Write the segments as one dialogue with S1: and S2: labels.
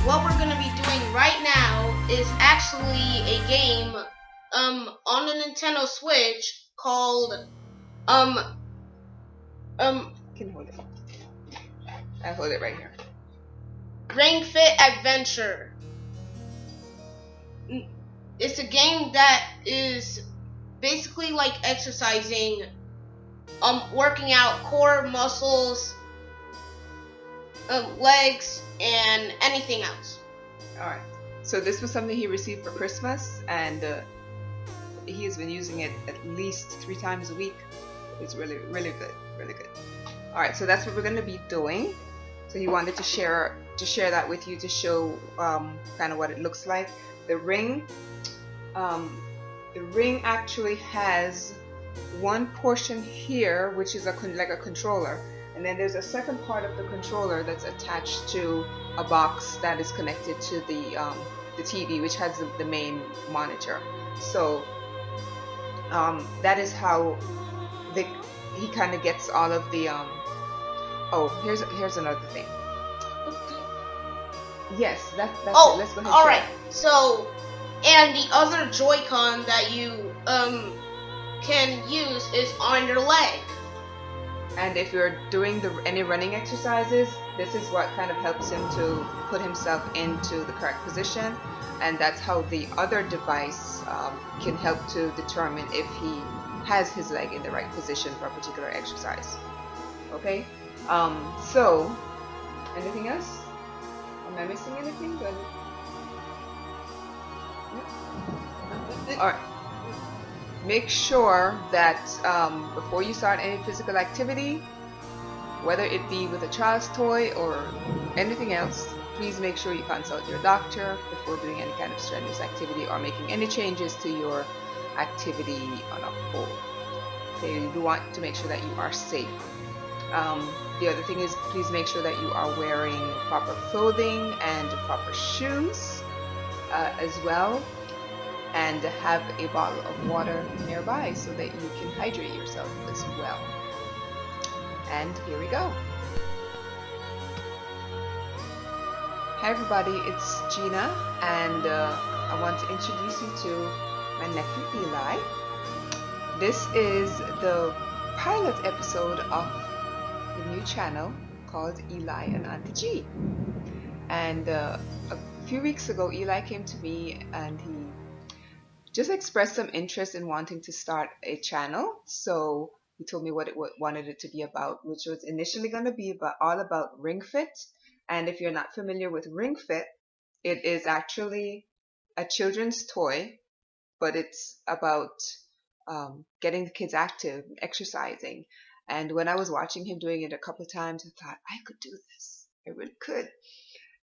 S1: what we're gonna be doing right now is actually a game on the Nintendo Switch called um
S2: I can hold it. I hold it right here.
S1: Ring Fit Adventure. It's a game that is basically like exercising, working out core muscles, legs, and anything else.
S2: Alright. So this was something he received for Christmas, and he has been using it at least 3 times a week. It's really, really good. Really good. Alright, so that's what we're going to be doing. So he wanted to share that with you to show kind of what it looks like. The ring actually has one portion here, which is like a controller, and then there's a second part of the controller that's attached to a box that is connected to the TV, which has the main monitor. So that is how he kind of gets all of the oh, here's another thing. Yes, that's it. Let's go ahead.
S1: All right. So, and the other Joy-Con that you can use is on your leg.
S2: And if you're doing any running exercises, this is what kind of helps him to put himself into the correct position, and that's how the other device can help to determine if he has his leg in the right position for a particular exercise. Okay, so anything else? Am I missing anything? Good. No? All right. Make sure that before you start any physical activity, whether it be with a child's toy or anything else, please make sure you consult your doctor before doing any kind of strenuous activity or making any changes to your activity on a whole. Okay, you do want to make sure that you are safe. The other thing is, please make sure that you are wearing proper clothing and proper shoes as well, and have a bottle of water nearby so that you can hydrate yourself as well. And here we go. Hi everybody, it's Gina, and I want to introduce you to my nephew Eli. This is the pilot episode of the new channel called Eli and Auntie G. And a few weeks ago, Eli came to me and he just expressed some interest in wanting to start a channel. So he told me what wanted it to be about, which was initially going to be all about Ring Fit. And if you're not familiar with Ring Fit, it is actually a children's toy, but it's about getting the kids active, exercising. And when I was watching him doing it a couple of times, I thought, I could do this. I really could.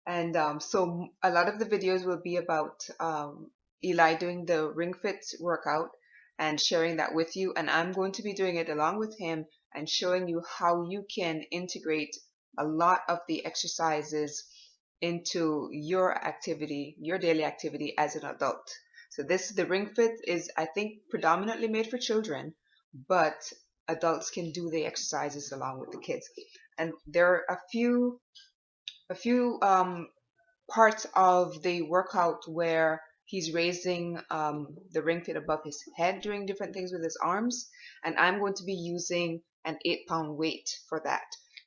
S2: And so a lot of the videos will be about Eli doing the Ring Fit workout and sharing that with you. And I'm going to be doing it along with him and showing you how you can integrate a lot of the exercises into your activity, your daily activity as an adult. So the Ring Fit is, I think, predominantly made for children, but adults can do the exercises along with the kids. And there are a few parts of the workout where he's raising the Ring Fit above his head, doing different things with his arms, and I'm going to be using an 8-pound weight for that.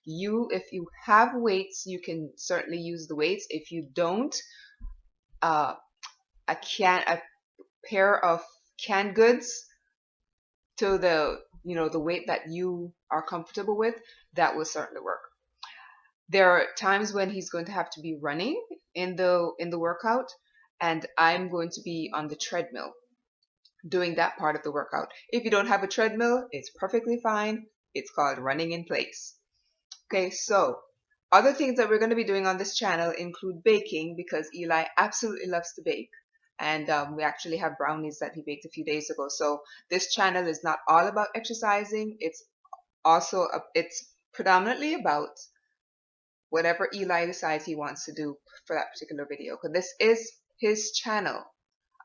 S2: If you have weights, you can certainly use the weights. If you don't, a pair of canned goods to the weight that you are comfortable with, that will certainly work. There are times when he's going to have to be running in the workout, and I'm going to be on the treadmill doing that part of the workout. If you don't have a treadmill, it's perfectly fine. It's called running in place. Okay, so other things that we're going to be doing on this channel include baking, because Eli absolutely loves to bake. And we actually have brownies that he baked a few days ago. So this channel is not all about exercising. It's predominantly about whatever Eli decides he wants to do for that particular video. Because this is his channel.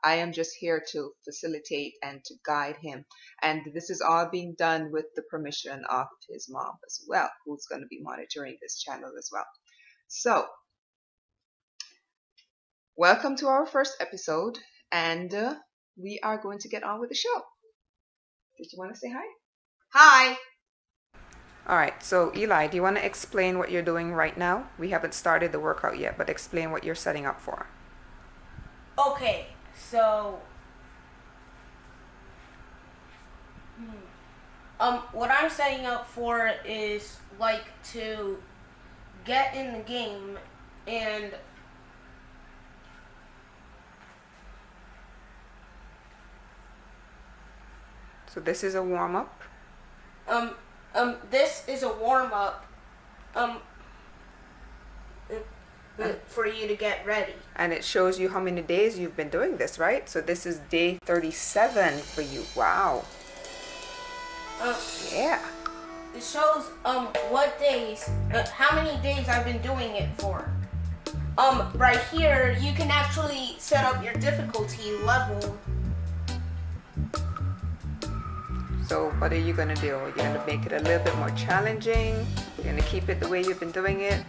S2: I am just here to facilitate and to guide him. And this is all being done with the permission of his mom as well, who's going to be monitoring this channel as well. So Welcome to our first episode, and we are going to get on with the show. Did you want to say hi?
S1: Hi.
S2: All right, so Eli, do you want to explain what you're doing right now? We haven't started the workout yet, but explain what you're setting up for.
S1: Okay, so what I'm setting up for is like to get in the game and
S2: So this is a warm up.
S1: this is a warm up for you to get ready.
S2: And it shows you how many days you've been doing this, right? So this is day 37 for you. Wow. Yeah.
S1: It shows what days, how many days I've been doing it for. Right here you can actually set up your difficulty level.
S2: So what are you gonna do? You're gonna make it a little bit more challenging. You're gonna keep it the way you've been doing it.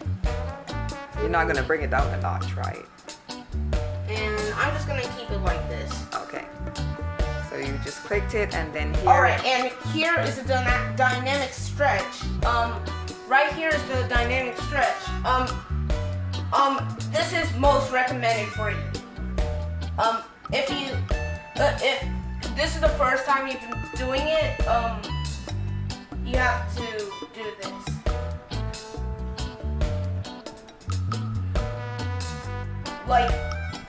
S2: You're not gonna bring it down a notch, right?
S1: And I'm just gonna keep it like this.
S2: Okay. So you just clicked it, and then here.
S1: Alright, and here is the dynamic stretch. Right here is the dynamic stretch. This is most recommended for you. If this is the first time you've been doing it, you have to do this. Like,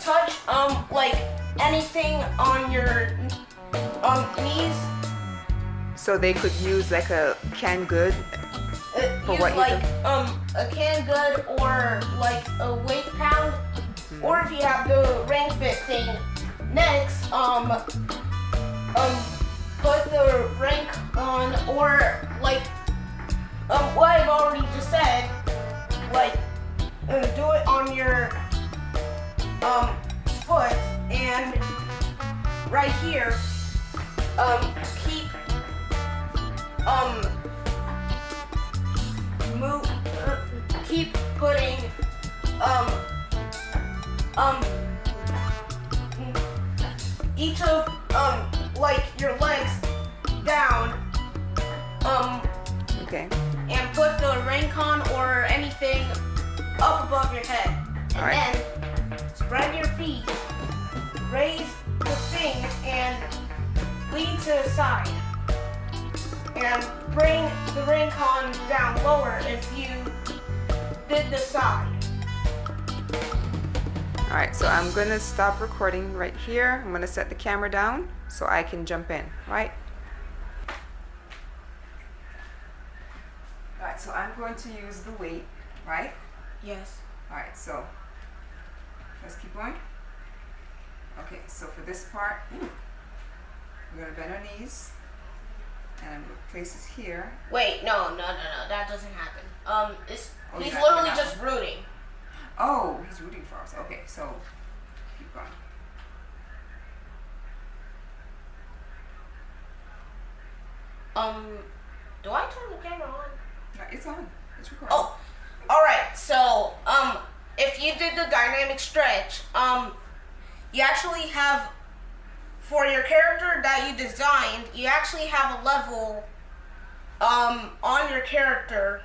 S1: touch, like, anything on your, knees.
S2: So they could use like a canned good for
S1: Use
S2: what you
S1: like,
S2: do?
S1: a canned good or like a weight pound. Or if you have the ring fit thing. Next, put the rank on, or like, what I've already just said, like, do it on your, foot, and right here, keep, keep putting, each of, like, your legs down,
S2: Okay.
S1: and put the rank on or anything up above your head. And
S2: Alright.
S1: then spread your feet, raise the thing, and lean to the side. And bring the ring con down lower if you did the side.
S2: Alright, so I'm gonna stop recording right here. I'm gonna set the camera down so I can jump in, right? Alright, so I'm going to use the weight, right?
S1: Yes.
S2: Alright, so let's keep going. Okay, so for this part, we're gonna bend our knees, and I'm gonna place this here.
S1: Wait, no, that doesn't happen. He's
S2: you got
S1: literally
S2: that
S1: just rooting.
S2: Oh, he's rooting for us. Okay, so keep going.
S1: Do I turn the camera on?
S2: No, it's on. It's recording.
S1: Oh, alright, so, if you did the dynamic stretch, you actually have, for your character that you designed, you actually have a level, on your character,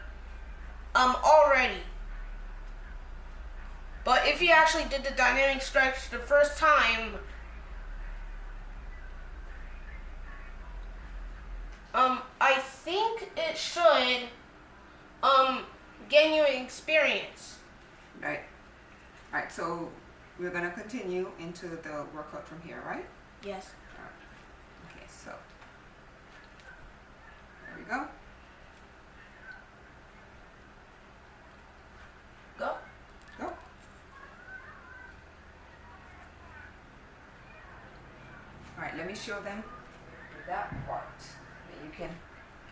S1: already. But if you actually did the dynamic stretch the first time, I think it should, gain you experience.
S2: Right. Alright, so we're gonna continue into the workout from here, right?
S1: Yes.
S2: Alright. Okay, so there we go.
S1: Go.
S2: Go. Alright, let me show them that part. That you can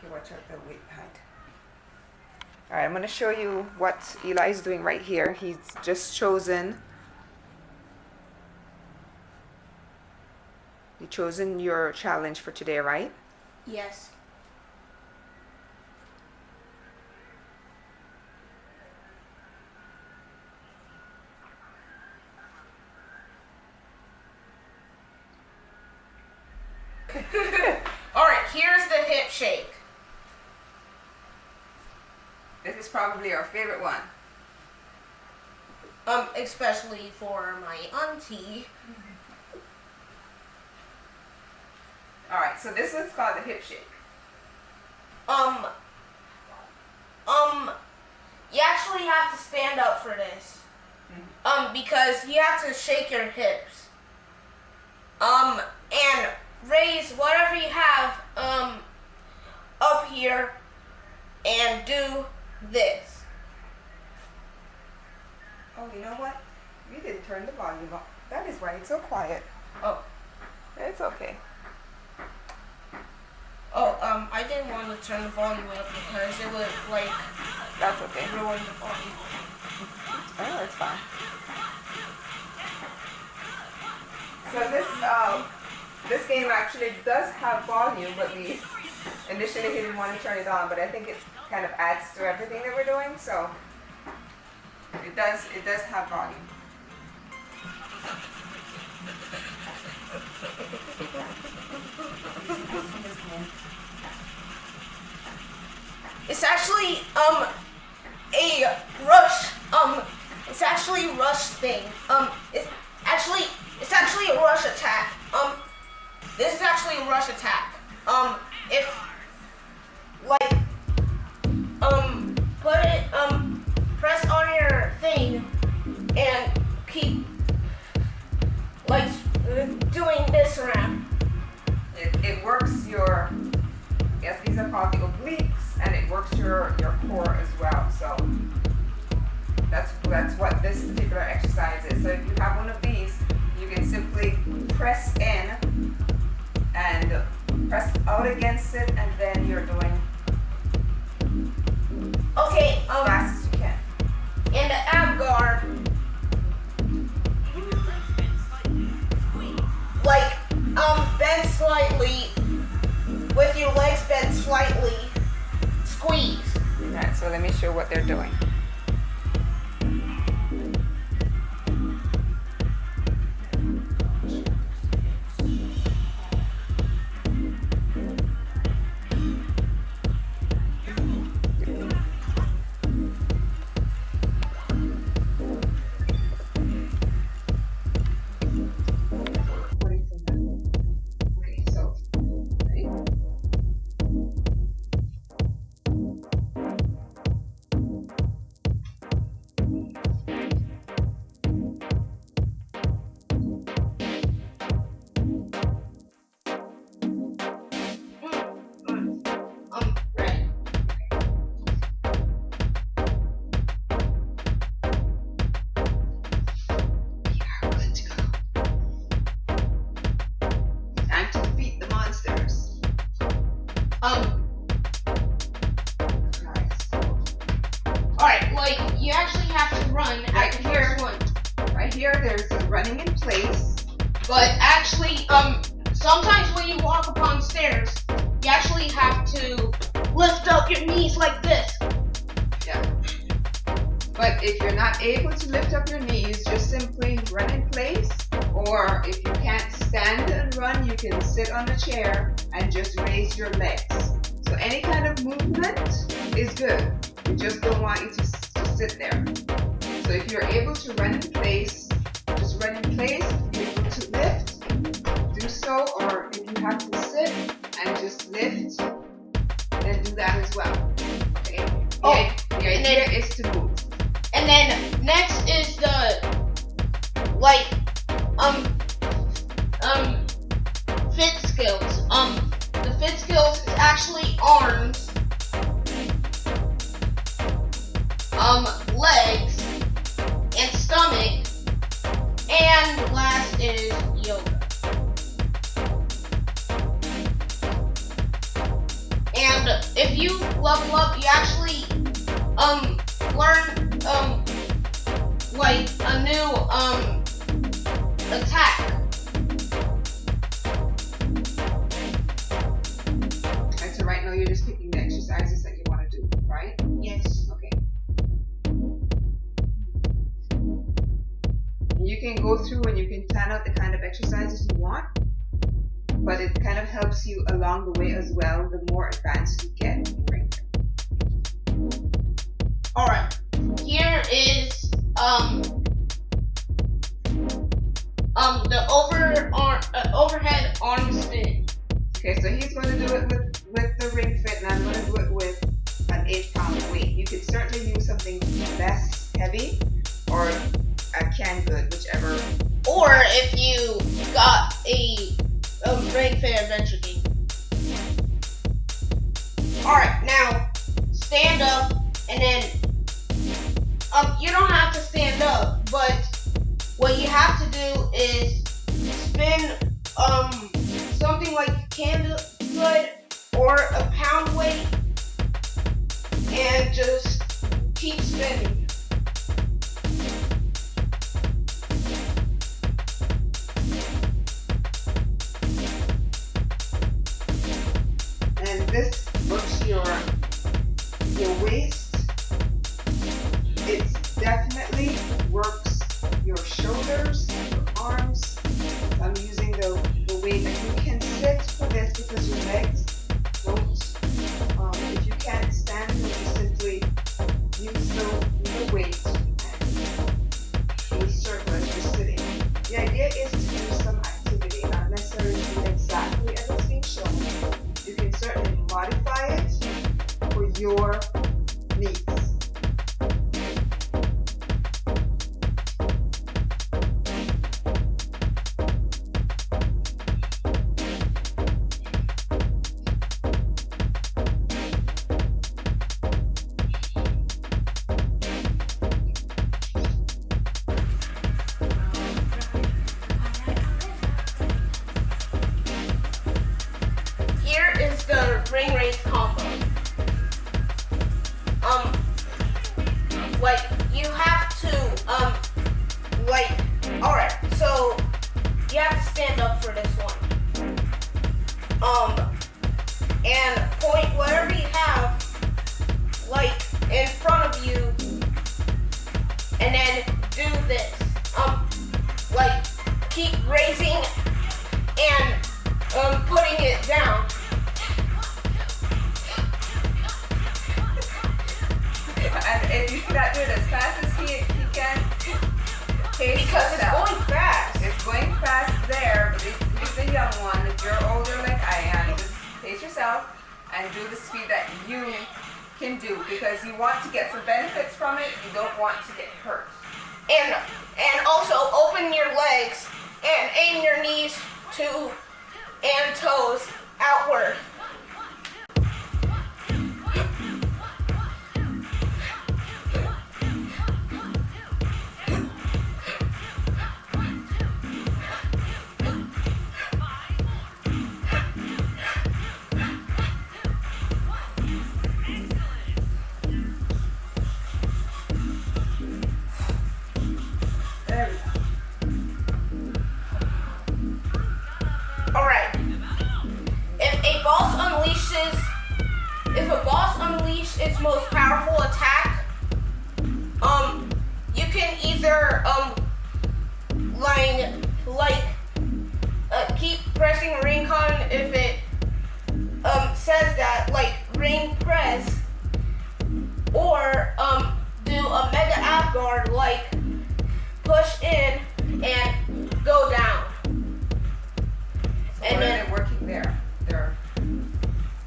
S2: watch out the weight behind. Alright, I'm gonna show you what Eli is doing right here. He's just chosen. You chosen your challenge for today, right?
S1: Yes. Alright, here's the hip shake.
S2: This is probably our favorite one.
S1: Especially for my auntie.
S2: Alright, so this one's called the hip shake.
S1: You actually have to stand up for this. Because you have to shake your hips. And raise whatever you have, up here and do this.
S2: Oh, you know what? We didn't turn the volume up. That is why it's so quiet.
S1: Oh.
S2: It's okay.
S1: Oh, I didn't want to turn the volume up because it would, like,
S2: That's okay.
S1: ruin the volume.
S2: Oh, it's fine. So this game actually does have volume, but we initially didn't want to turn it on, but I think it kind of adds to everything that we're doing, so it does have volume.
S1: It's actually, a rush, it's actually a rush thing. It's actually a rush attack. This is actually a rush attack. If, like, put it, press on your thing and keep, like, doing this around.
S2: It works your, yes, these are called the obliques, and it works your core as well. So that's what this particular exercise is. So if you have one of these, you can simply press in and press out against it, and then you're doing
S1: Okay,
S2: as fast as you can.
S1: in the ab guard, like, bend slightly, with your legs bent slightly, squeeze.
S2: Alright, so let me show what they're doing. Okay, so ready?
S1: Ready.
S2: We're good to go. Time to defeat the monsters.
S1: Alright, like, you actually have to run at
S2: Right
S1: the
S2: here.
S1: first one.
S2: Right here, there's a running in place.
S1: But actually, sometimes when you walk upon stairs, you actually have to lift up your knees like this.
S2: Yeah. But if you're not able to lift up your knees, just simply run in place. Or if you can't stand and run, you can sit on a chair and just raise your legs. So any kind of movement is good. We just don't want you to sit there. So if you're able to run in place, just run in place. If you're able to lift, do so. Or if you have to sit and just lift, then do that as well. Okay?
S1: Oh,
S2: The idea is to move.
S1: And then next is the, like, fit skills. The fit skills is actually arms, legs, and stomach, and last is yoga. And if you level up, you actually, learn, like a new, attack.
S2: And so right now you're just picking the exercises that you want to do, right?
S1: Yes.
S2: Okay. You can go through and you can plan out the kind of exercises you want. but it kind of helps you along the way as well, the more advanced you get.
S1: Alright, here is the overhead arm spin.
S2: Okay, so he's going to do it with the ring fit, and I'm going to do it with an 8-pound weight. You could certainly use something less heavy or a canned good, whichever.
S1: Or if you got a ring fit adventure game. Alright, now stand up, and then you don't have to stand up, but what you have to do is spin something like a candle good or a pound weight, and just keep spinning.
S2: And this works your waist. It definitely works your shoulders, your arms. I'm using the weight that you can sit for this because your legs don't. If you can't stand, you simply use the weight and do circle as you're sitting. The idea is to do some activity, not necessarily do exactly as it's being shown. You can certainly modify it for your needs.
S1: Here is the ring race combo. Like you have to alright, so you have to stand up for this one. And point whatever you have like in front of you, and then do this. Like keep raising and putting it down.
S2: And if you cannot do it as fast as he can, pace
S1: Because it's
S2: yourself.
S1: going fast.
S2: It's going fast there, but he's a young one. If you're older like I am, just pace yourself and do the speed that you can do, because you want to get some benefits from it. You don't want to get hurt.
S1: And also open your legs and aim your knees to and toes outward.
S2: There we go.
S1: Alright. If a boss unleashes its most powerful attack, you can either keep pressing ring con if it says that, like ring press, or do a mega ab guard, like push in and go down.
S2: So
S1: And
S2: what
S1: then
S2: are they working there?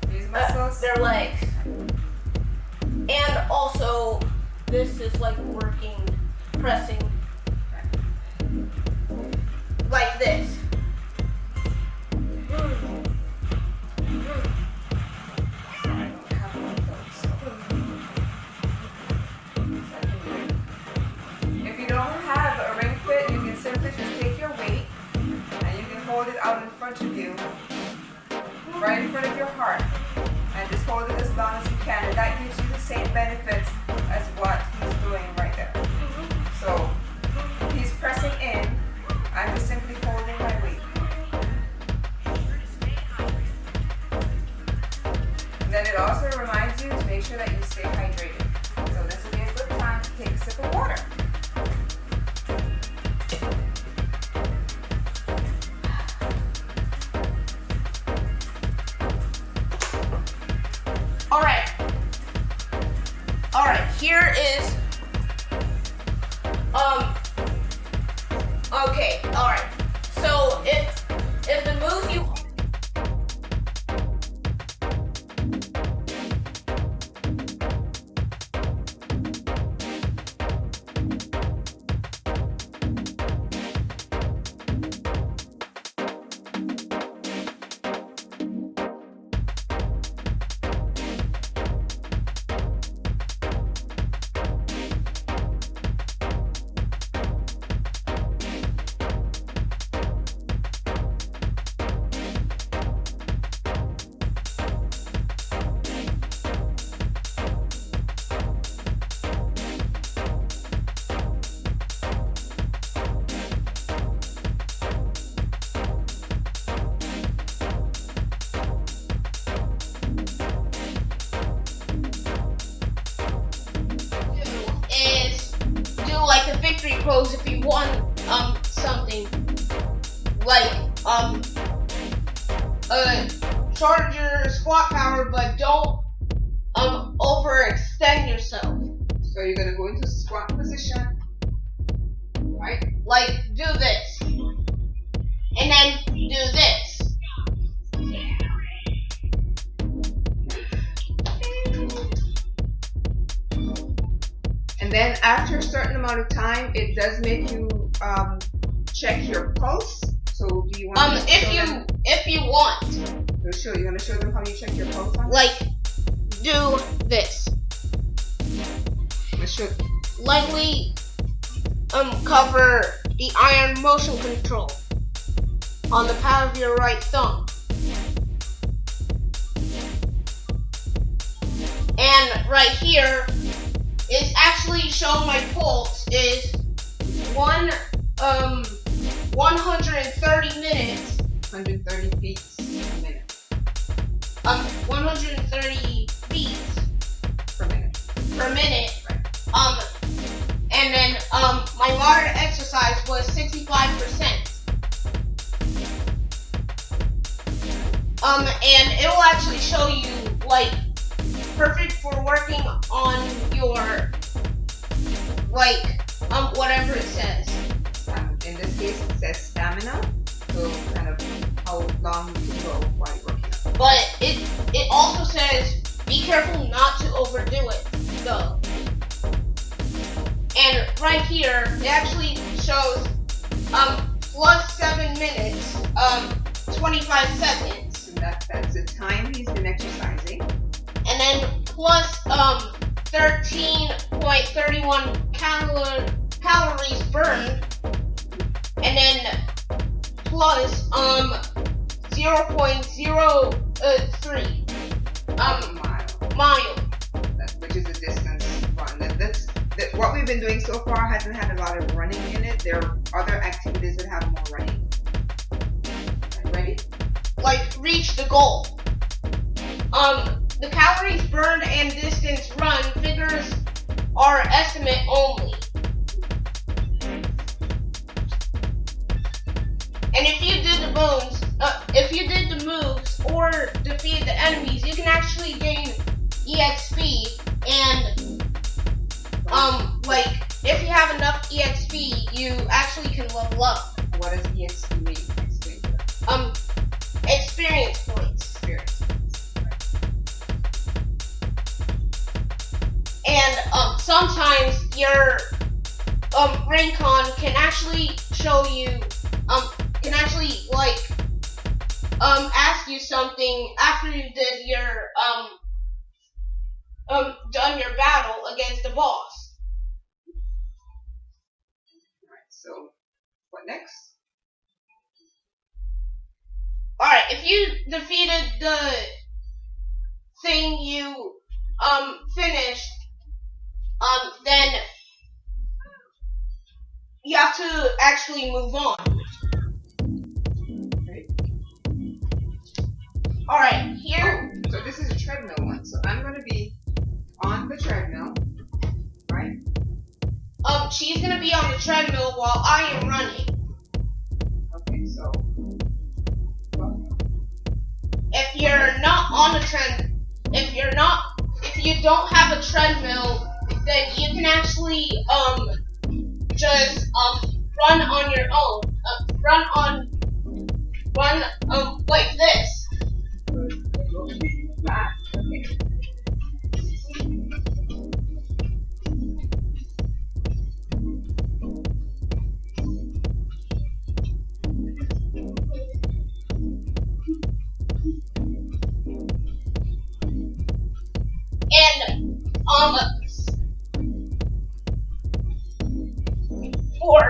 S2: These muscles?
S1: their legs. And also, this is like working, pressing, like this.
S2: If you don't have a ring fit, you can simply just take your weight and you can hold it out in front of you, right in front of your heart, and just hold it as long as you can, and that gives you the same benefits as what he's doing right there. So he's pressing in, I'm just simply holding my weight. And then it also reminds you to make sure that you stay hydrated. So this will be a good time to take a sip of water.
S1: Alright. Alright, here is okay, alright. So if the move you like a victory pose if you won something like charge your squat power, but don't overextend yourself.
S2: So you're gonna go into squat position, right?
S1: Like do this, and then do this.
S2: And then after a certain amount of time, it does make you check your pulse. So do you want
S1: if you want.
S2: So you're gonna show them how you check your pulse on?
S1: Like do this. Lightly cover the iron motion control on the pad of your right thumb. And right here is actually showing my pulse is 130 minutes.
S2: 130 beats a minute.
S1: 130 beats
S2: per minute.
S1: Right. And then my moderate exercise was 65%. And it will actually show you like perfect for working on your whatever it says.
S2: In this case, it says stamina, so kind of how long you can go while you're working out.
S1: But it also says be careful not to overdo it, though. And right here, it actually shows plus 7 minutes, 25 seconds.
S2: So that's the time he's been exercising.
S1: And then plus 13.31 calories burned, and then plus 0.03 mile.
S2: Which is a distance run. That's what we've been doing so far hasn't had a lot of running in it. There are other activities that have more running. Ready?
S1: Like reach the goal. The calories burned and distance run figures are estimate only. And if you did the moves or defeated the enemies, you can actually gain EXP and if you have enough EXP, you actually can level up.
S2: What does EXP mean? Explain to us.
S1: Experience points. And sometimes your Raycon can actually show you ask you something after you did your done your battle against the boss.
S2: Alright, so what next?
S1: Alright, if you defeated the thing you finished, then you have to actually move on.
S2: Okay.
S1: Alright, here.
S2: Oh, so this is a treadmill one. So I'm going to be on the treadmill, right?
S1: She's gonna be on the treadmill while I am running.
S2: Okay, so.
S1: If you're not if you don't have a treadmill, then you can actually just run on your own. Run like this. And for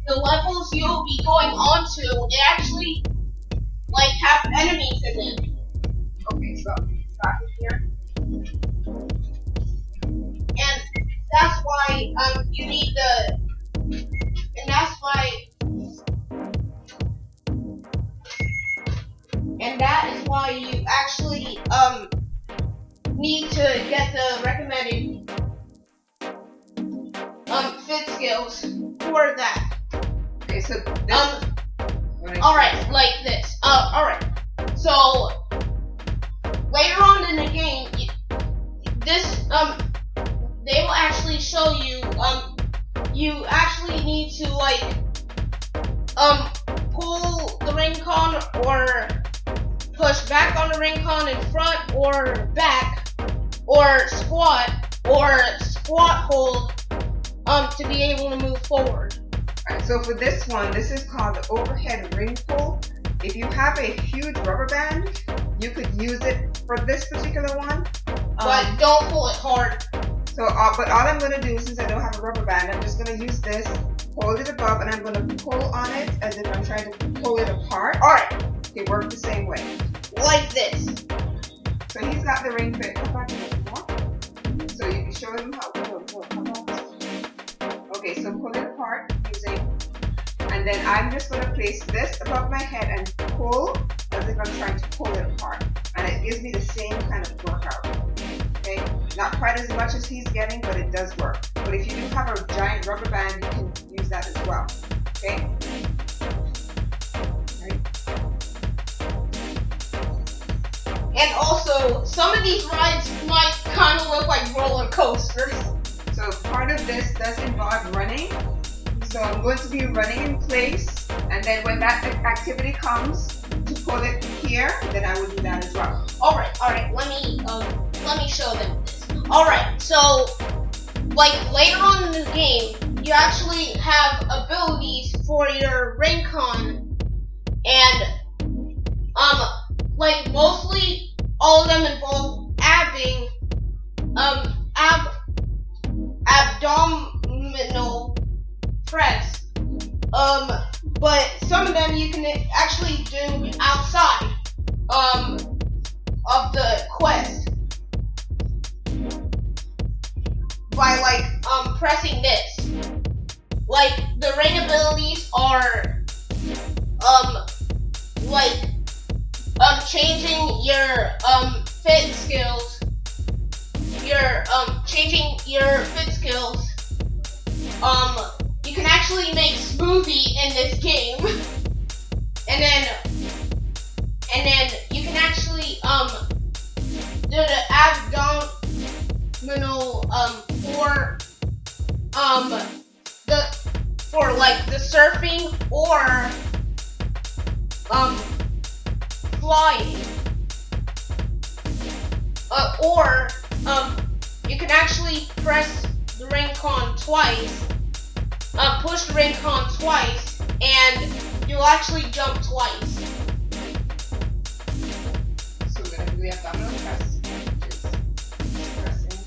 S1: the levels you'll be going on to, it actually like have enemies in it.
S2: Okay, so start here.
S1: And that's why you need and that is why you actually need to get the recommended fit skills for that.
S2: Okay, so this
S1: alright, like this. Alright. So later on in the game, this they will actually show you you actually need to like pull the ring con or push back on the ring con in front or back or squat hold to be able to move forward.
S2: Alright, so for this one, this is called the overhead ring pull. If you have a huge rubber band, you could use it for this particular one.
S1: But don't pull it hard.
S2: So, but all I'm going to do, since I don't have a rubber band, I'm just going to use this, hold it above, and I'm going to pull on it as if I'm trying to pull it apart.
S1: Alright.
S2: It works the same way.
S1: Like this.
S2: So he's got the ring fit. Come back a little more. So you can show him how to do it. Okay, so pull it apart using, and then I'm just going to place this above my head and pull as if I'm trying to pull it apart. And it gives me the same kind of workout. Okay, not quite as much as he's getting, but it does work. But if you do have a giant rubber band, you can use that as well. Okay. Right.
S1: And also, some of these rides might kind of look like roller coasters.
S2: So part of this does involve running. So I'm going to be running in place, and then when that activity comes to pull it here, then I will do that as well.
S1: Alright, let me show them this. Alright, so like later on in the game, you actually have abilities for your ring con, and like mostly all of them involve abdominal press. But some of them you can actually do outside of the quest by like pressing this. Like the ring abilities are like changing your fit skills. You're changing your fit skills. You can actually make smoothie in this game. and then you can actually do the abdominal for like the surfing or flying. Or you can actually press the ring con twice, push the ring con twice, and you'll actually jump twice.
S2: So we're going to do the abdominal press, which is pressing.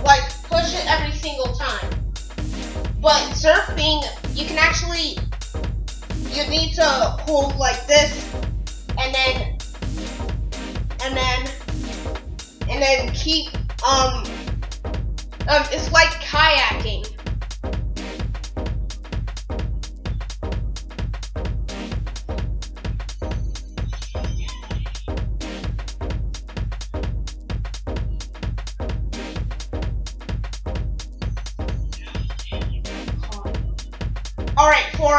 S1: Like, push it every single time. But surfing, you can actually, you need to hold like this, and then keep, it's like kayaking. Alright, for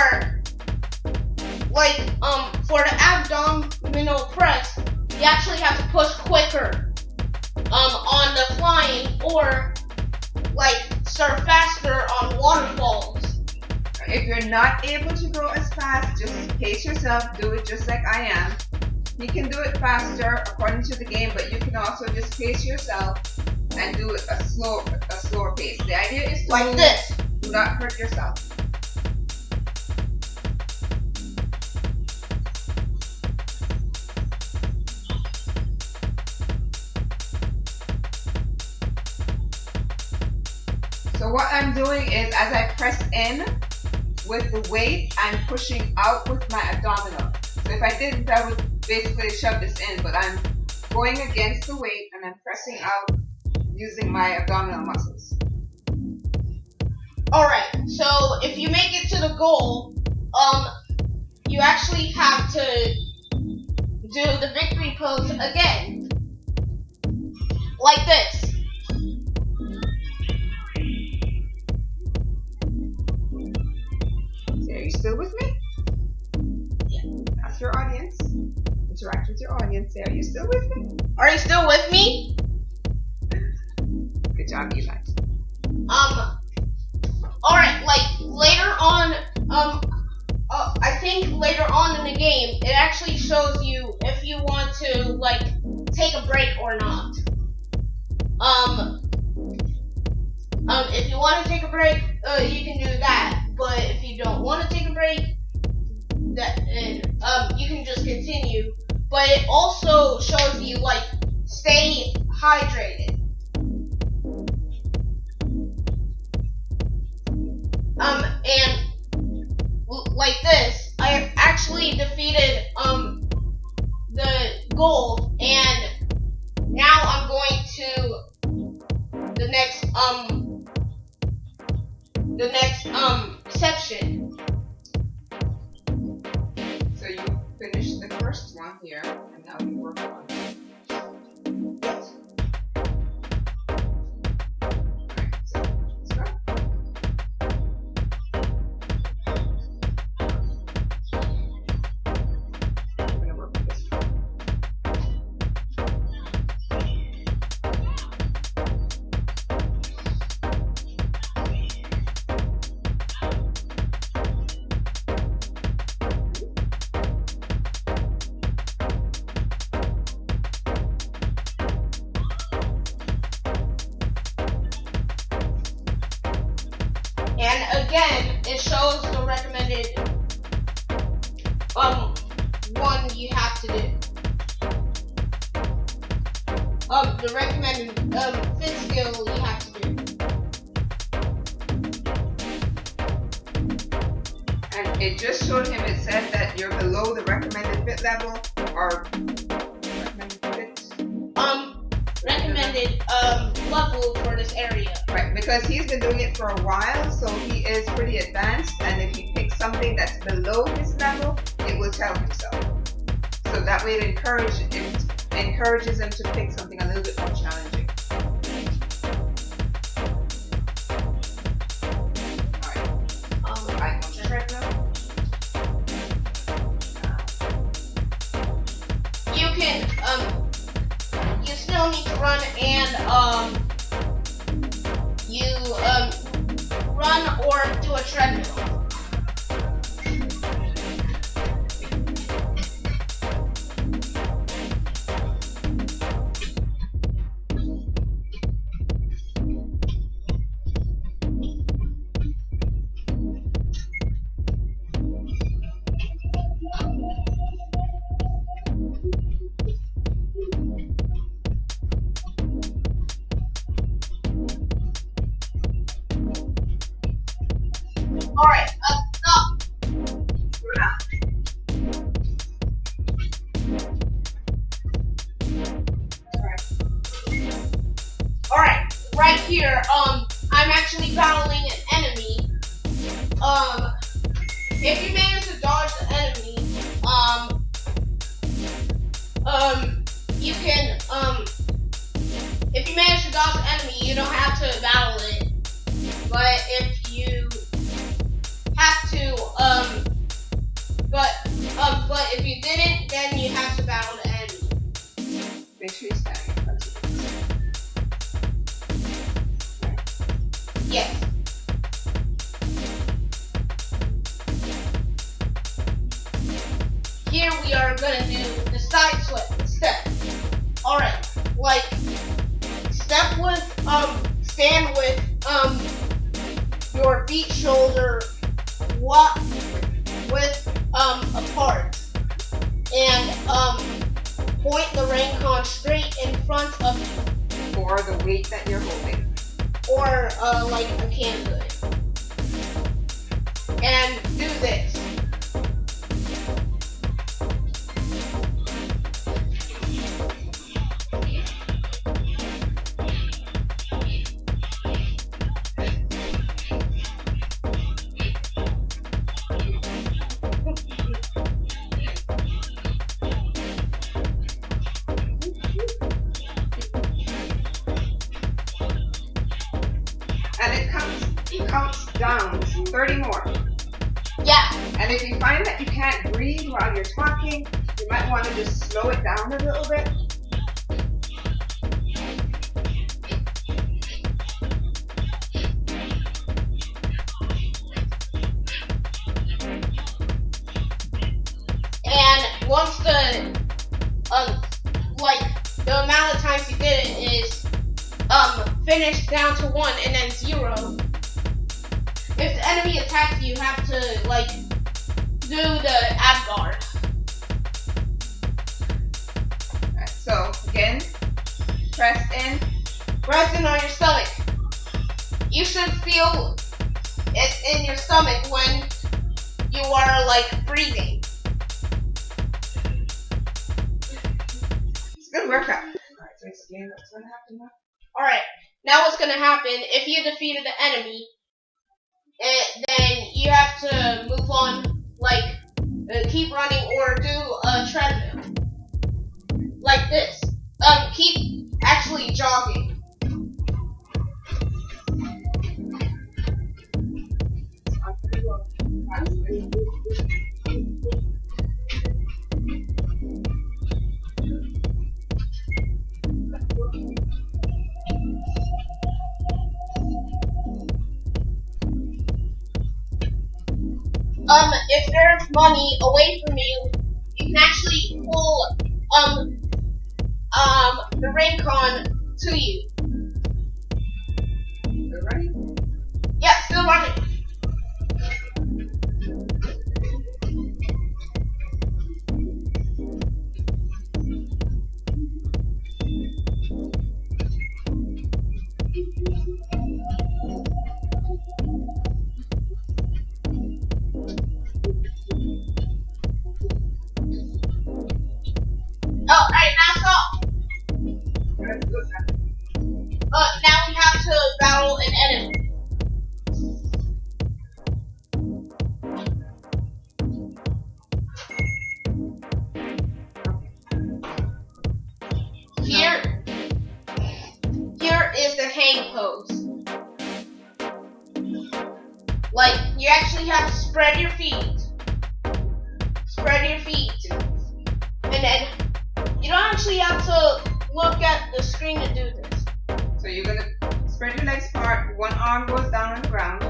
S1: for the abdominal press, you actually have to push quicker on the flying, or like start faster on waterfalls.
S2: If you're not able to go as fast, just pace yourself. Do it just like I am. You can do it faster according to the game, but you can also just pace yourself and do it a slower pace. The idea is to
S1: like this.
S2: Do not hurt yourself. So what I'm doing is, as I press in with the weight, I'm pushing out with my abdominal. So if I didn't, I would basically shove this in, but I'm going against the weight and I'm pressing out using my abdominal muscles.
S1: Alright, so if you make it to the goal, you actually have to do the victory pose again. Like this.
S2: Are you still with me?
S1: Yeah.
S2: Ask your audience. Interact with your audience. Are you still with me?
S1: Are you still with me?
S2: Good job, Eli.
S1: Alright, like later on, I think later on in the game, it actually shows you if you want to like take a break or not. If you want to take a break, you can do that. But if you don't want to take a break, you can just continue. But it also shows you like stay hydrated. And like this, I actually defeated the goal, and now I'm going to the next section.
S2: So you finished the first one here, and now you work on it.
S1: Yes.
S2: Alright, so let's go. I'm gonna work with this one.
S1: And again, it shows the recommended one you have to do. The recommended fit skill you have to do.
S2: And it just showed him, it said that you're below the recommended fit level, or recommended fit.
S1: Recommended level for this area.
S2: Right, because he's been doing it for a while, so he is pretty advanced, and if he picks something that's below his level, it will tell him so. So that way it encourages him to pick something a little bit more challenging. Alright, I'm on the treadmill.
S1: You can you still need to run, and you run or do a treadmill. Alright, stop. Alright, right here, I'm actually battling an enemy. If you manage to dodge the enemy, you can, if you manage to dodge the enemy, you don't have to battle it. But if you have to, But if you didn't, then you have to battle the enemy.
S2: Make sure you stand in front of it.
S1: Yes. Here we are gonna do the side step. Alright, like step with stand with your feet shoulder width apart, and point the Raycon straight in front of you,
S2: or the weight that you're holding,
S1: or like a canned good, and do this.
S2: and it counts down 30 more.
S1: Yeah.
S2: And if you find that you can't breathe while you're talking, you might want to just slow it down a little bit.
S1: And once the like the amount of times you did it is finished down to 1 and then 0. If the enemy attacks you, you have to like do the ab guard.
S2: Alright, so again, press in.
S1: Press in on your stomach. You should feel it in your stomach when you are like breathing.
S2: It's a good workout. Alright, so explain what's going to happen now.
S1: Alright, now what's going to happen, if you defeated the enemy, then you have to move on, like, keep running or do a treadmill. Like this. Keep actually jogging. If there's money away from you, you can actually pull the Raycon to you.
S2: Still running?
S1: Yeah, still running. Oh, alright, now stop. Now we have to battle an enemy. Here is the hang pose. Like, you actually have to spread your feet. Spread your feet. And then, you don't actually have to look at the screen to do this.
S2: So you're going to spread your legs apart. One arm goes down on the ground,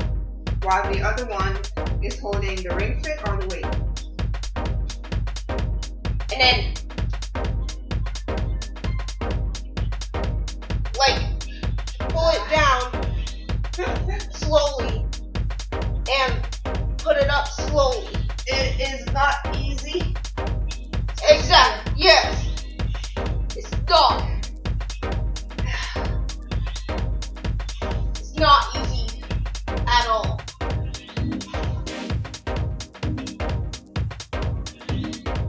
S2: while the other one is holding the ring fit or the weight.
S1: And then, like, pull it down slowly and put it up slowly.
S2: It is not easy.
S1: Exactly, yes. It's dark. It's not easy at all.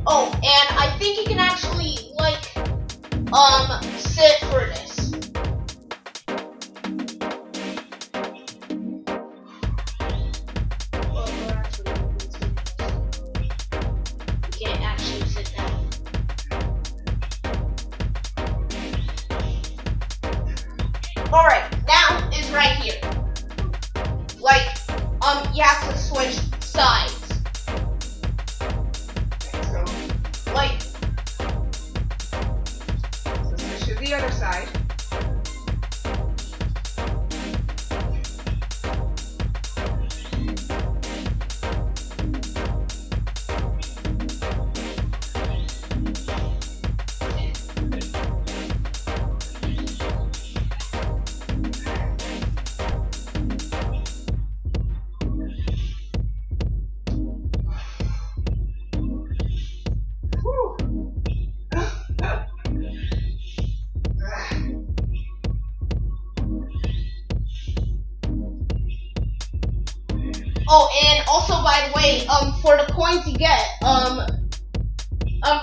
S1: Oh, and I think you can actually, like, sit for this. You can't actually sit down. Alright, now is right here. Like, you have to switch sides.
S2: side.
S1: Oh, and also, by the way, for the coins you get,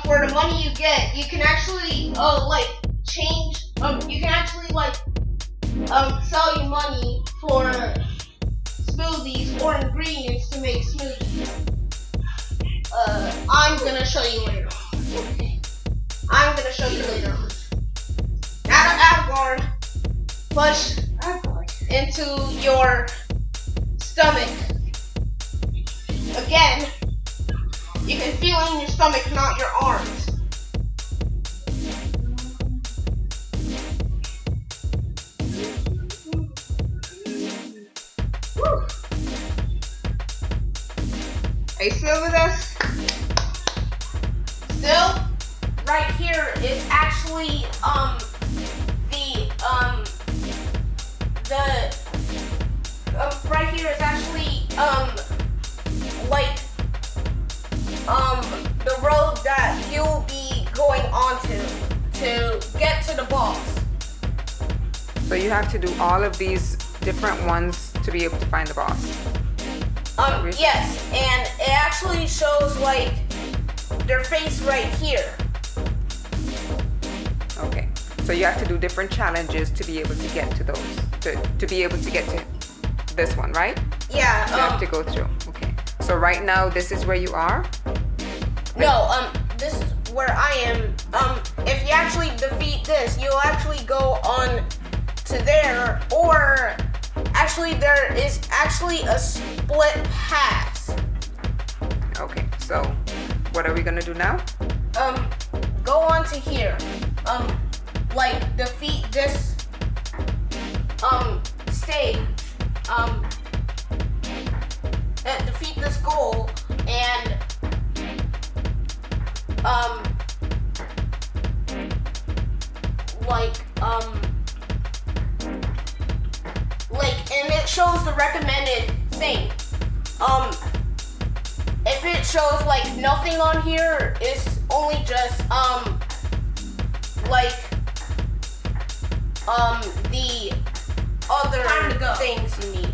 S1: for the money you get, you can actually, like, change, you can actually, like, sell your money for smoothies or ingredients to make smoothies. I'm gonna show you later on. I'm gonna show you later on. Now to Asgard, push into your stomach. Again, you can feel it in your stomach, not your arms. Woo.
S2: Are you still with us?
S1: Still, right here is actually right here is actually like the road that you'll be going onto to get to the boss.
S2: So you have to do all of these different ones to be able to find the boss.
S1: Yes, and it actually shows like their face right here.
S2: Okay. So you have to do different challenges to be able to get to those. To be able to get to this one, right?
S1: Yeah.
S2: You have to go through. Okay. So right now this is where you are?
S1: No, this is where I am. If you actually defeat this, you'll actually go on to there, or actually there is actually a split pass.
S2: Okay, so what are we gonna do now?
S1: Go on to here. Like defeat this stage. Defeat this goal and and it shows the recommended thing. If it shows like nothing on here, it's only just the other things you need.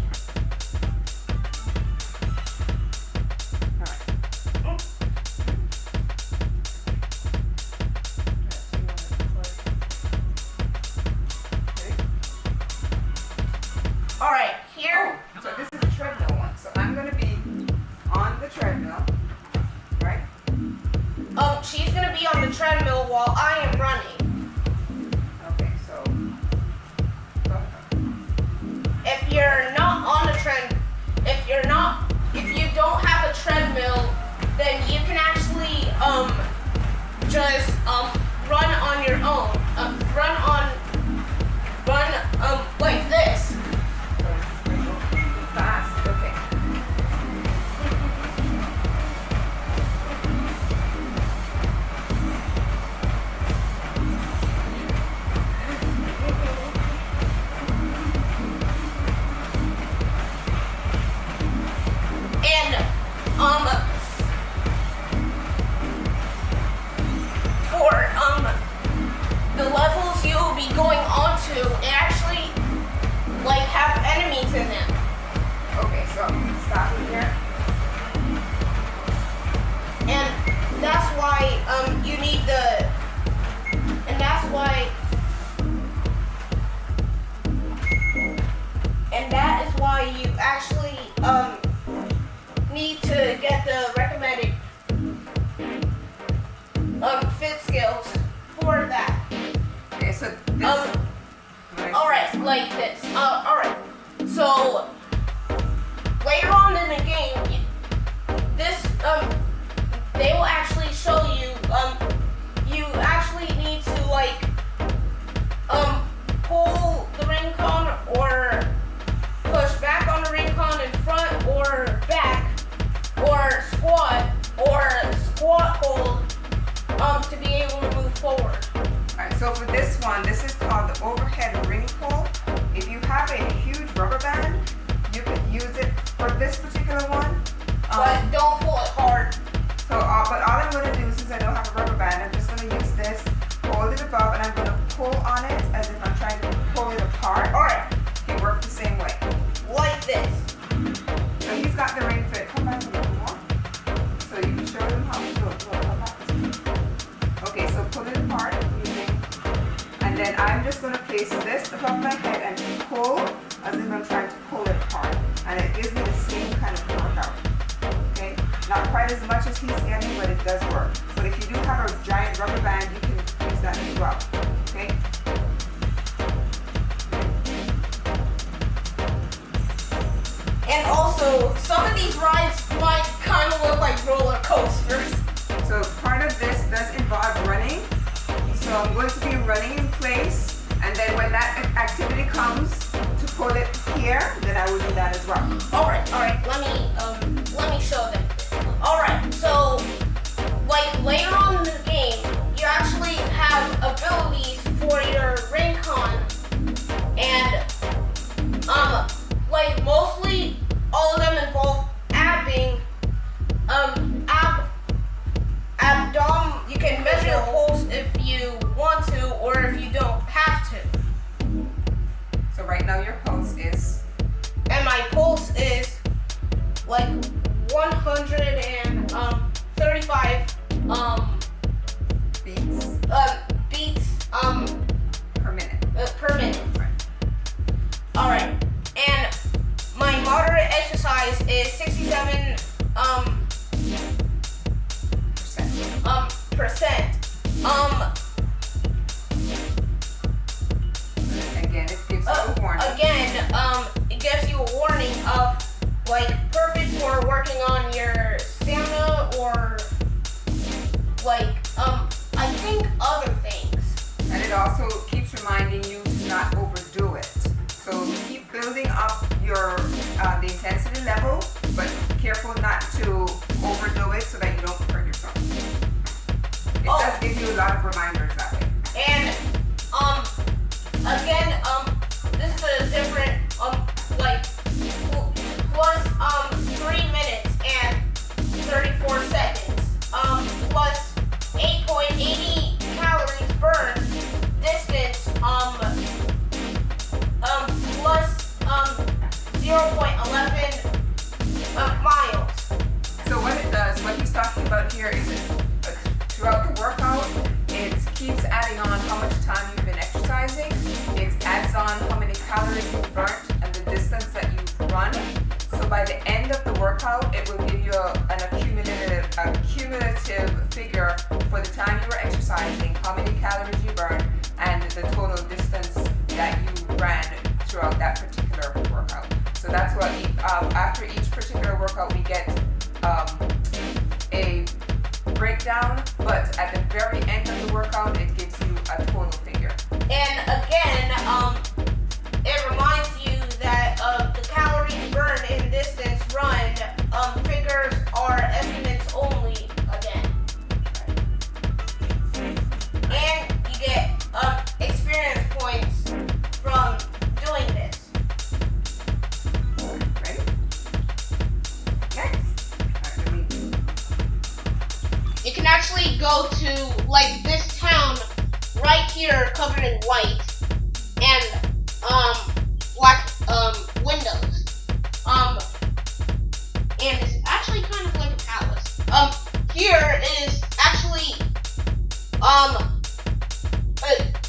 S1: Alright, here.
S2: Oh, so this is the treadmill one. So I'm gonna be on the treadmill, right?
S1: She's gonna be on the treadmill while I am running.
S2: Okay, so
S1: If you're not on the if you don't have a treadmill, then you can actually just run on your own. Run like this.
S2: fast. Okay.
S1: And for the levels you'll be going onto, it actually like have enemies in them.
S2: Okay, so stop here.
S1: And that's why you need and that is why you actually need to get the recommended fit skills for that.
S2: Okay, so this.
S1: Alright, like this. Alright. So later on in the game, this they will actually show you you actually need to like
S2: So for this one, this is called the overhead ring pull. If you have a huge rubber band, you could use it for this particular one.
S1: But don't pull it hard.
S2: So, but all I'm going to do, since I don't have a rubber band, I'm just going to use this, hold it above, and I'm going to pull on it as if I'm trying to pull it apart.
S1: Alright.
S2: It works the same way.
S1: Like this.
S2: So he's got the ring fit. Come back a little more. So you can show them how to do it. Okay, so pull it apart using, and then I'm just going to place this above my head and pull as if I'm trying to pull it apart. And it gives me the same kind of workout. Okay? Not quite as much as he's getting, but it does work. But if you do have a giant rubber band, you can use that as well. Okay?
S1: And also, some of these rides might kind of look like roller coasters.
S2: So part of this does involve running. So I'm going to be running in place, and then when that activity comes to pull it here, then I will do that as well.
S1: Alright, let me show them. Alright, so like later on in the game, you actually have abilities for your ring con, and like mostly all of them involve abbing, you can measure your pulse if you want to or if you don't have to.
S2: So right now your pulse is?
S1: And my pulse is like 135
S2: beats per minute.
S1: Per minute. Alright. And my moderate exercise is 67 percent.
S2: Again, it gives you a warning.
S1: It gives you a warning of like perfect for working on your stamina or like I think other things.
S2: And it also keeps reminding you to not overdo it. So keep building up your the intensity level, but careful not to overdo it so that you don't hurt yourself. It does give you a lot of reminders that way.
S1: And this is a different like plus 3 minutes and 34 seconds plus 8.80 calories burned distance plus 0.11 miles.
S2: So what it does, what he's talking about here is throughout the workout, it keeps adding on how much time you've been exercising. It adds on how many calories you've burnt and the distance that you've run. So by the end of the workout, it will give you an cumulative figure for the time you were exercising, how many calories you burned, and the total distance that you ran throughout that particular workout. So that's what after each particular workout we get a breakdown, but at the very end of the workout it gives you a total figure.
S1: And again, it reminds you that the calories burned in distance run figures are estimates only again. And you get experience points from doing this.
S2: Ready? Next.
S1: You can actually go to like this town right here covered in white and black windows. And it's actually kind of like a palace. Here is actually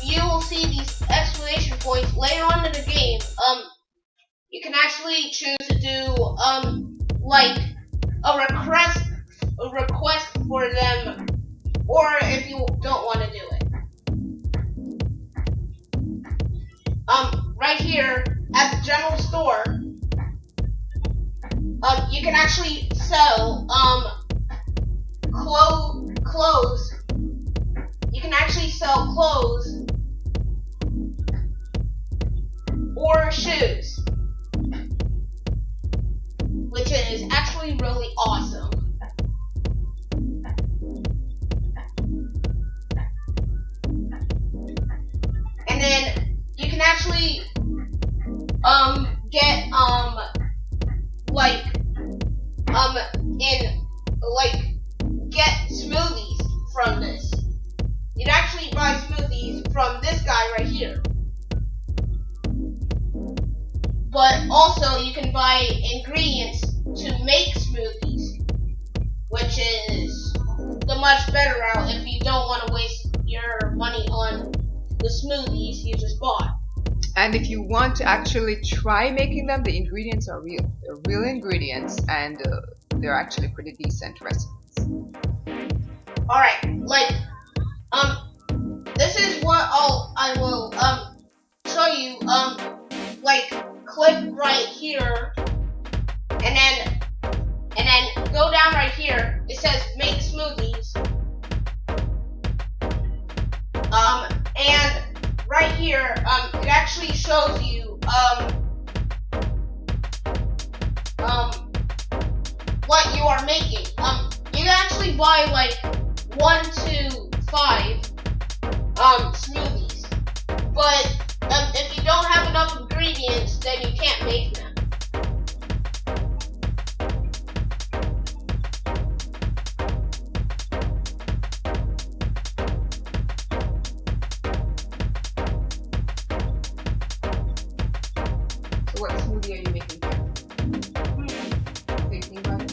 S1: you will see these exclamation points later on in the game. You can actually choose to do like a request for them, or if you don't want to do it. Right here at the general store, you can actually sell clothes. You can actually sell clothes or shoes, which is actually really awesome. actually get get smoothies from this. You'd actually buy smoothies from this guy right here. But also you can buy ingredients to make smoothies, which is the much better route if you don't want to waste your money on the smoothies you just bought.
S2: And if you want to actually try making them, the ingredients are real. They're real ingredients, and they're actually pretty decent recipes.
S1: Alright, this is what I will show you. Click right here, and then go down right here. It says make smoothies. And right here, it actually shows you what you are making. You can actually buy 1 to 5 smoothies, but if you don't have enough ingredients, then you can't make them.
S2: So what smoothie are you making here? Thinking about it?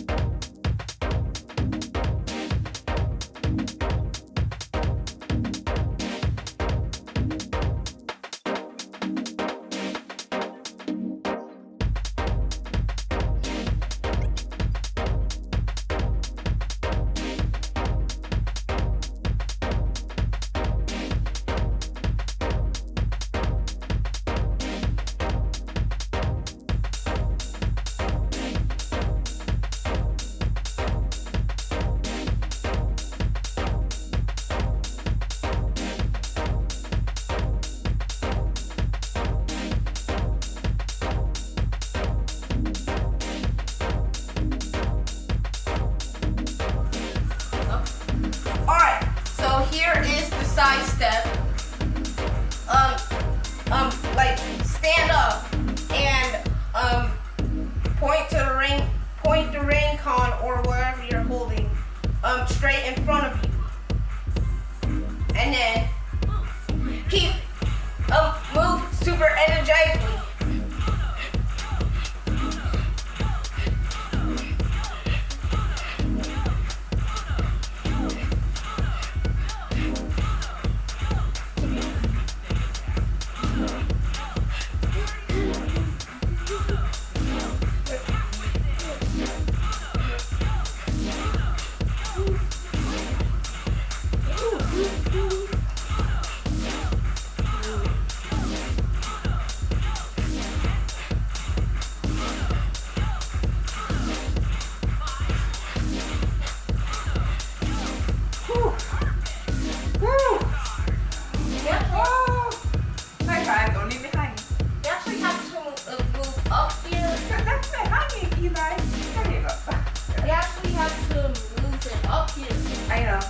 S1: Alright, so here is the side step. Stand up and point the ring con or wherever you're holding straight in front of you. And then keep move super energetically.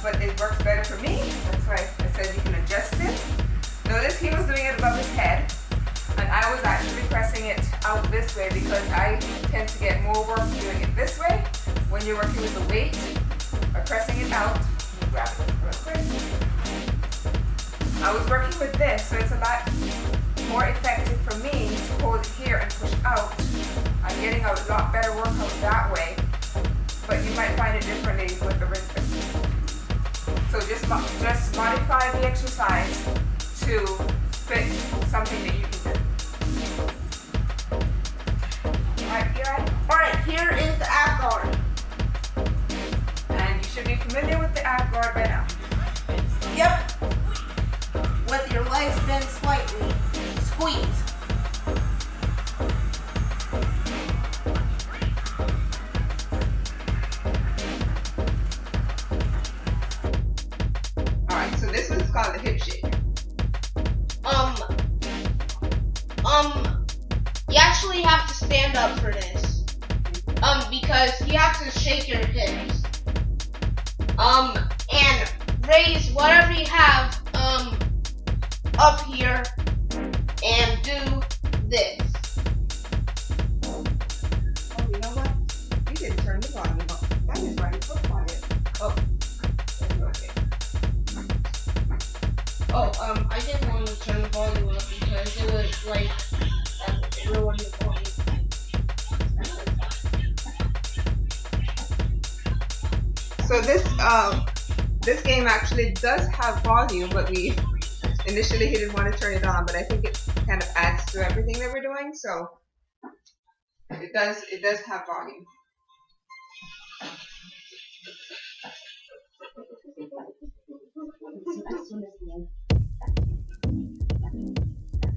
S2: But it works better for me. That's why I said you can adjust it. Notice he was doing it above his head, and I was actually pressing it out this way because I tend to get more work doing it this way. When you're working with the weight, by pressing it out, you grab it real quick. I was working with this, so it's a lot more effective for me to hold it here and push out. I'm getting a lot better workout that way, but you might find it differently with the wrist. So just modify the exercise to fit something that you can do. Alright, you ready?
S1: Alright, here is the ab guard.
S2: And you should be familiar with the ab guard by now.
S1: Yep. With your legs bent slightly. Squeeze.
S2: This is called the hip shake.
S1: You actually have to stand up for this. Because you have to shake your hips. And raise whatever you have, up here, and this.
S2: Oh, you know what? You didn't turn the volume up. That is why it's so quiet. Oh, okay.
S1: Oh, I didn't want to turn the volume up because it was like ruin the volume.
S2: So this game actually does have volume, but we initially he didn't want to turn it on, but I think it kind of adds to everything that we're doing, so it does have volume.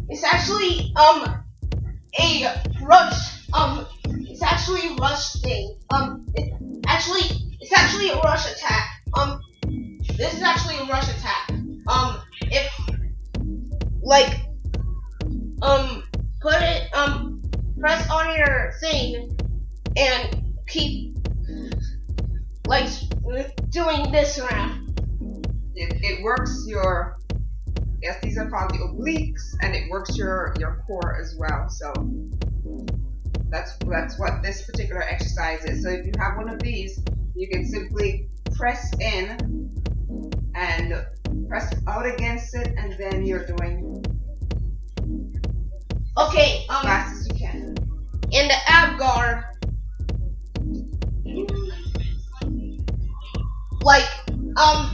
S1: It's actually a rush it's actually a rush thing. It's actually a rush attack. This is actually a rush attack. If like put it press on your thing and keep like doing this around.
S2: It works your, yes, these are called the obliques, and it works your core as well. So that's what this particular exercise is. So if you have one of these, you can simply press in and press out against it, and then you're doing
S1: Okay,
S2: as fast as you can.
S1: in the ab guard, like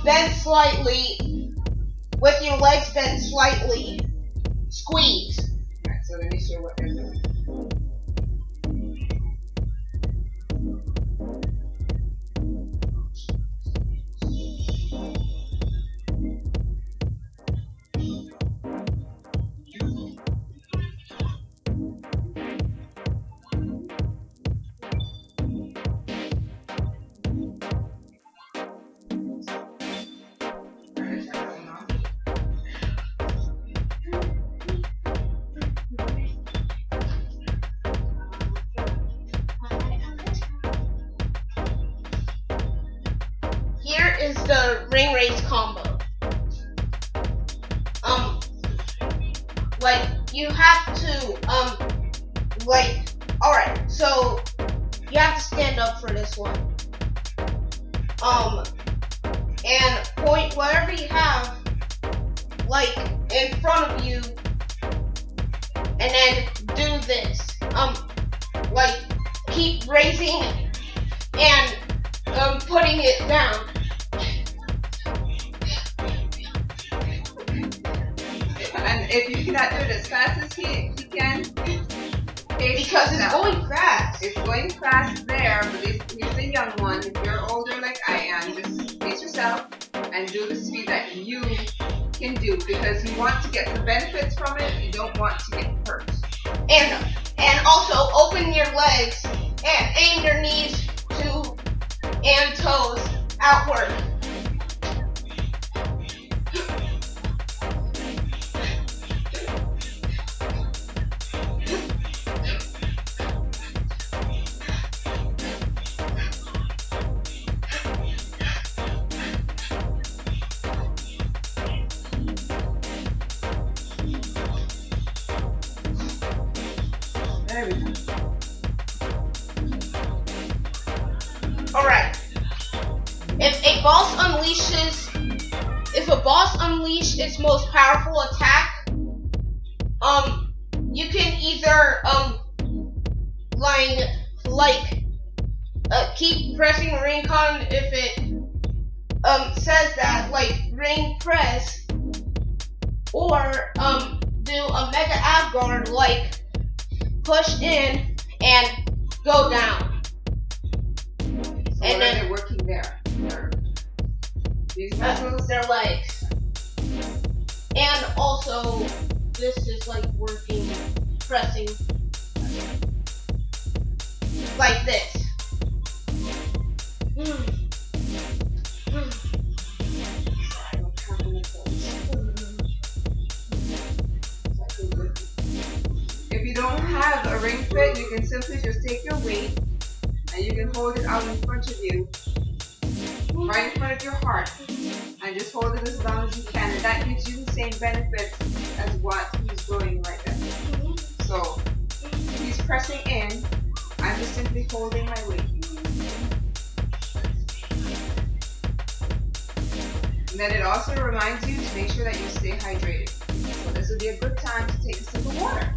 S1: bend slightly with your legs bent slightly, squeeze.
S2: Alright, so let me show what they're doing.
S1: Here is the ring race combo. Like you have to like, alright, so you have to stand up for this one. And point whatever you have like in front of you, and then do this. Like keep raising and putting it down.
S2: And if you cannot do it as fast as he can,
S1: Because it's going fast.
S2: It's going fast there, but he's a young one. If you're older like I am, just pace yourself and do the speed that you can do, because you want to get the benefits from it. You don't want to get hurt.
S1: And also open your legs and aim your knees to and toes outward.
S2: There we go.
S1: Alright. If a boss unleashes its most powerful attack, you can either keep pressing ring con if it says that, like ring press, or do a mega ab guard, like push in and go down.
S2: So
S1: And
S2: what
S1: then
S2: are they working there? These muscles?
S1: their legs. And also, this is like working, pressing, like this.
S2: If you don't have a ring fit, you can simply just take your weight and you can hold it out in front of you, right in front of your heart, and just hold it as long as you can, and that gives you the same benefits as what he's doing right there. So he's pressing in. I'm just simply holding my weight. And then it also reminds you to make sure that you stay hydrated. So this would be a good time to take a sip of water.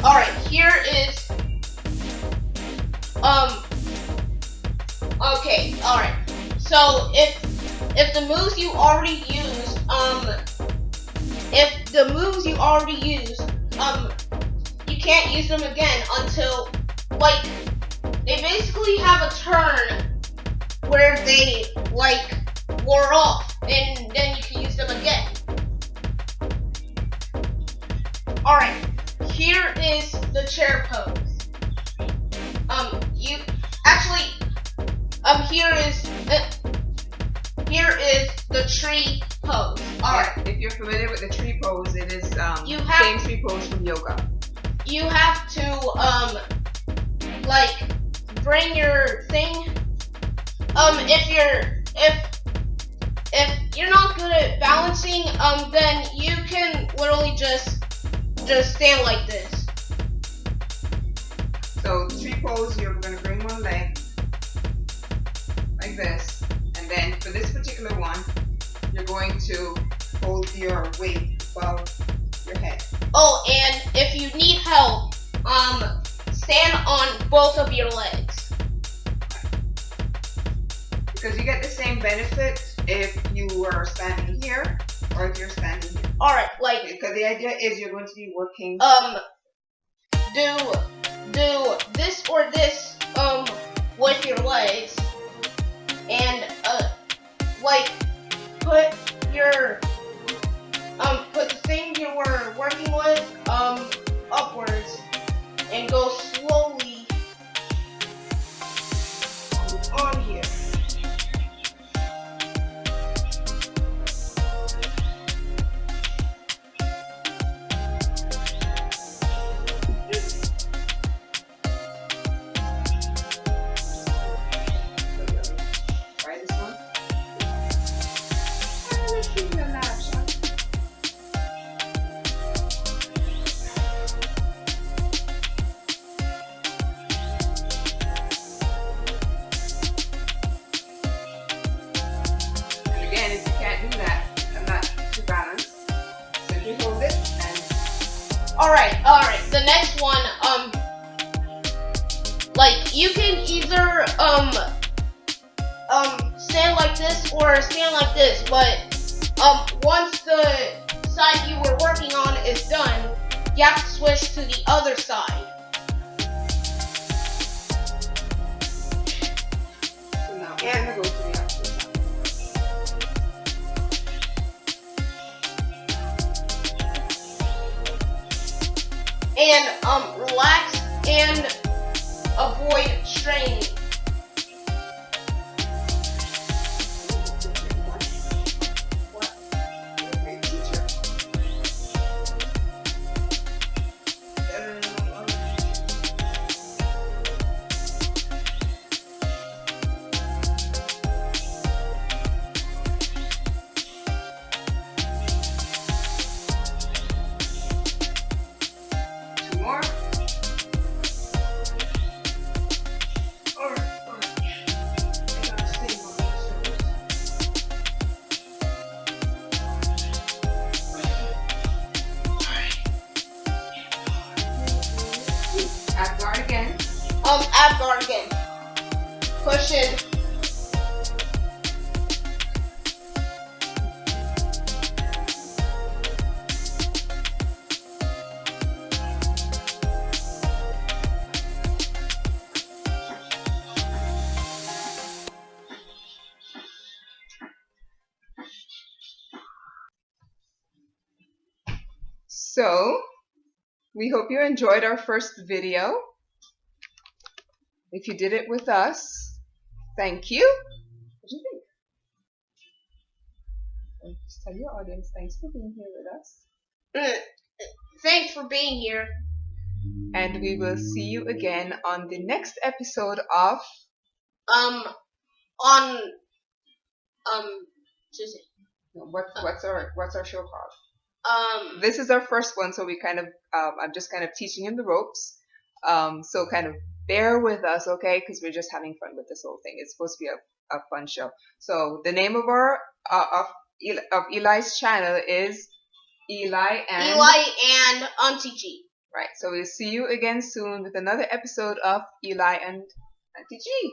S1: Alright, here is okay, alright. So if the moves you already used, you can't use them again until, like, they basically have a turn where they, like, wore off, and then you can use them again. Alright, here is the chair pose. Here is the tree pose. Alright.
S2: If you're familiar with the tree pose, it is same tree pose from yoga.
S1: You have to like bring your thing. If you're not good at balancing, then you can literally just stand like this.
S2: So tree pose, you're gonna bring one leg like this, and then for this particular one, you're going to hold your weight above your head.
S1: Oh, and if you need help, stand on both of your legs.
S2: Because you get the same benefit if you were standing here or if you're standing here.
S1: Alright, like,
S2: because the idea is you're going to be working.
S1: Do this or this, with your legs, and, like, put the thing you were working with, upwards, and go slowly on here.
S2: Try this one. Let's see the last one. And again, if you can't do that, I'm not too balanced. Simply hold it and
S1: Alright, the next one, like, you can either, stand like this or stand like this, but, once the side you were working on is done, you have to switch to the other side.
S2: so now we're gonna go to the opposite side.
S1: And, relax and avoid straining.
S2: What? You're a great teacher. Two more. Alright. I gotta save on these shoulders. Add guard again.
S1: Ab guard again. Push it.
S2: So, we hope you enjoyed our first video. If you did it with us, thank you. What do you think? And just tell your audience thanks for being here with us.
S1: Thanks for being here.
S2: and we will see you again on the next episode of
S1: um on Tuesday.
S2: What's our show called?
S1: Um,
S2: This is our first one, so we kind of I'm just kind of teaching him the ropes. So kind of bear with us, okay? Because we're just having fun with this whole thing. It's supposed to be a fun show. So the name of our of Eli's channel is Eli
S1: and Auntie G.
S2: Right. So we'll see you again soon with another episode of Eli and Auntie G.